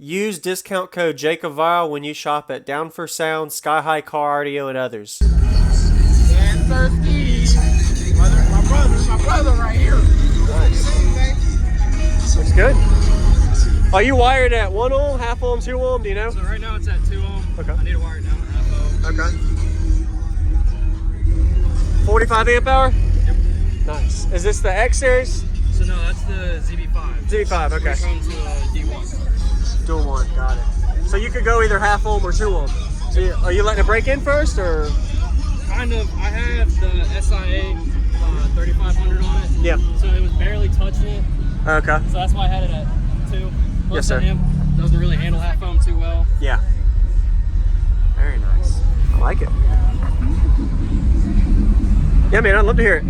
Use discount code JacobViral when you shop at Down for Sound, SkyHighCarAudio, and others. And thirsty. My brother right here. Nice. Looks good. Are you wired at 1 ohm, half ohm, 2 ohm? Do you know? So right now it's at 2 ohm. Okay. I need to wire it down at half ohm. Okay. 45 amp hour? Yep. Nice. Is this the X series? So no, that's the ZB5. ZB5, okay. It comes with a D1. Dual one, got it. So you could go either half ohm or 2 ohm. So are you letting it break in first, or? Kind of. I have the SIA 3500 on it. Yeah. So it was barely touching it. Okay. So that's why I had it at 2. Yes, sir. Him doesn't really handle half ohm too well. Yeah. Very nice. I like it. Yeah, man, I'd love to hear it.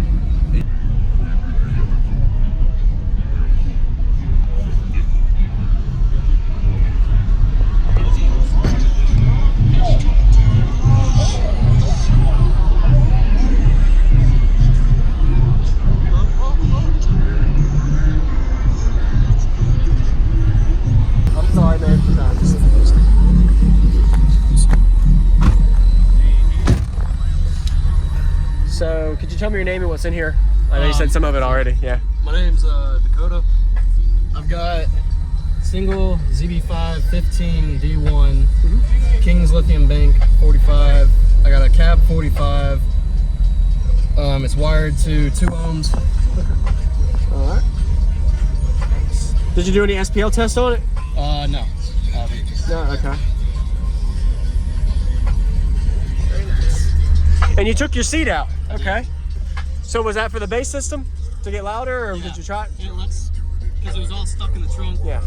I'm sorry, man. So, could you tell me your name and what's in here? I know you said some of it already, yeah. My name's Dakota. I've got single ZB5 15 D1, King's Lithium Bank 45. I got a cab 45. It's wired to 2 ohms. All right. Did you do any SPL test on it? No. No, okay. Very nice. And you took your seat out, okay. So was that for the bass system to get louder, or Yeah. did you try it? Yeah, because it was all stuck in the trunk. Yeah.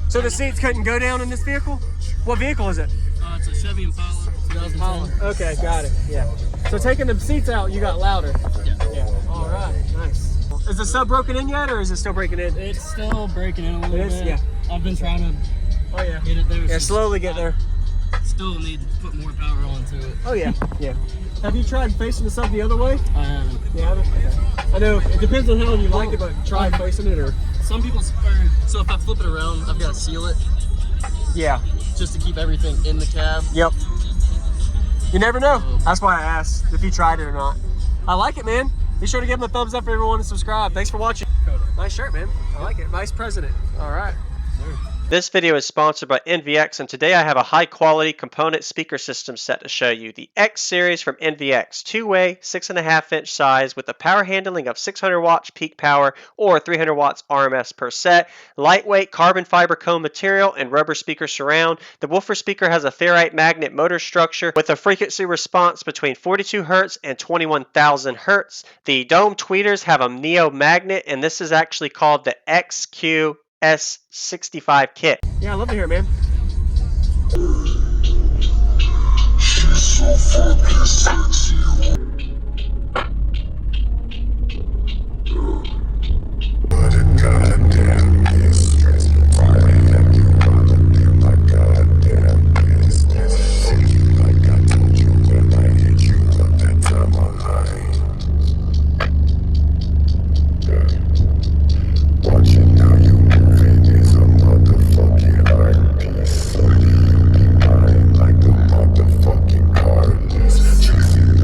So the seats couldn't go down in this vehicle? What vehicle is it? It's a Chevy Impala 2010. Okay, got it, yeah. So taking the seats out, you got louder? Yeah. All right, nice. Is the sub broken in yet, or is it still breaking in? It's still breaking in a little It is? bit. Yeah. I've been trying to Oh yeah. get it there. Yeah, since slowly get there. Still need to put more power onto it. Oh yeah, yeah. Have you tried facing the sub the other way? I haven't. You haven't? Okay. I know, it depends on how you like it, but try facing it, or? Some people, so if I flip it around, I've got to seal it Yeah. just to keep everything in the cab. Yep. You never know. That's why I asked if you tried it or not. I like it, man. Be sure to give them a thumbs up for everyone and subscribe. Thanks for watching. Nice shirt, man. I like it. Vice President. All right. This video is sponsored by NVX, and today I have a high-quality component speaker system set to show you. The X series from NVX, two-way, 6.5-inch size with a power handling of 600 watts peak power or 300 watts RMS per set. Lightweight carbon fiber cone material and rubber speaker surround. The woofer speaker has a ferrite magnet motor structure with a frequency response between 42 Hz and 21,000 Hz. The dome tweeters have a neo magnet, and this is actually called the XQ S65 kit. Yeah, I love to hear it, man. She's so fucking sexy. But a goddamn mistress. I am you wanna be my goddamn business. Like I told you when I hit you up that time online. Watching how you moving is a motherfucking art piece. Slowly you be mine like the motherfucking car list. Chasing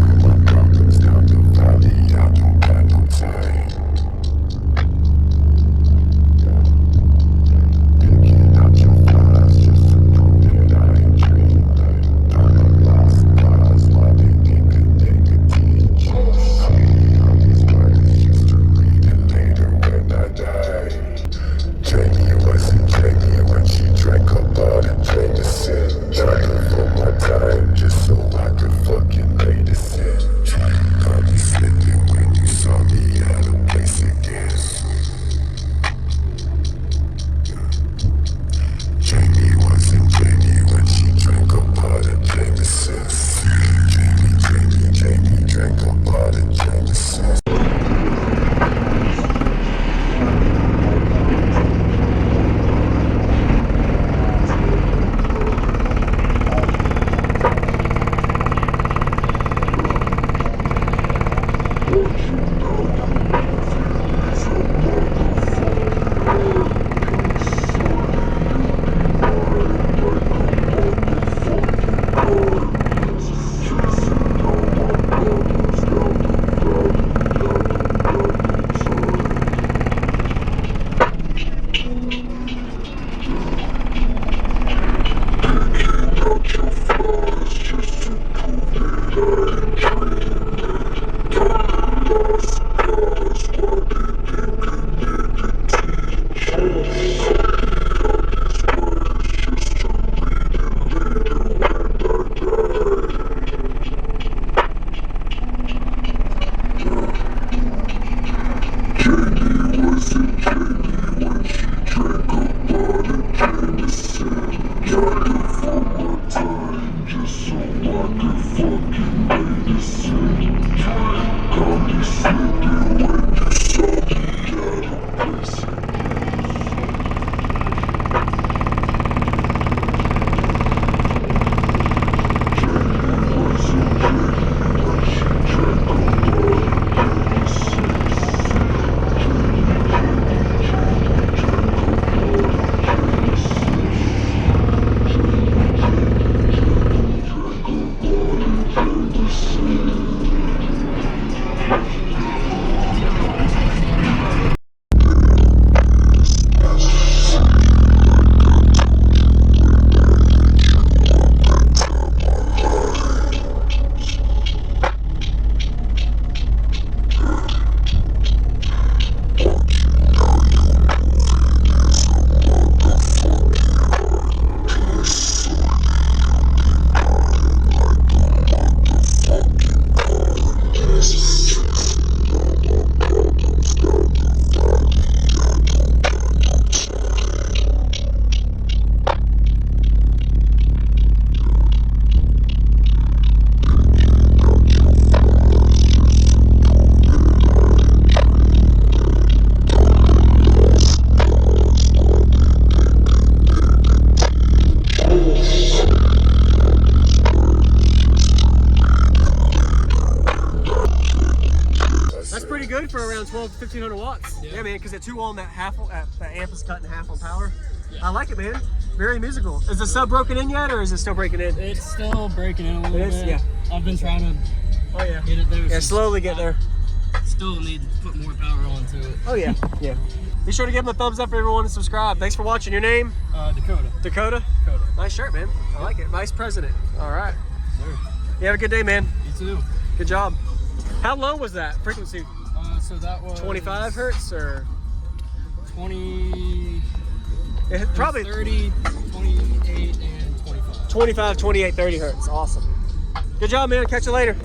around 1,500 watts. Yeah. Yeah, man, because at 2 ohm, that amp is cut in half on power. Yeah. I like it, man. Very musical. Is the sub broken in yet, or is it still breaking in? It's still breaking in a little It is? bit. Yeah. I've been trying to Oh yeah. get it there. Yeah, since slowly get there. Still need to put more power onto it. Oh yeah, yeah. Be sure to give them a thumbs up, everyone, and subscribe. Thanks for watching. Your name? Dakota. Dakota? Dakota. Nice shirt, man. I like it. Vice President. All right. Sir. You have a good day, man. You too. Good job. How low was that frequency? So that was 25 hertz or 20, probably 30, 28, and 25. 25, 28, 30 hertz. Awesome. Good job, man. Catch you later.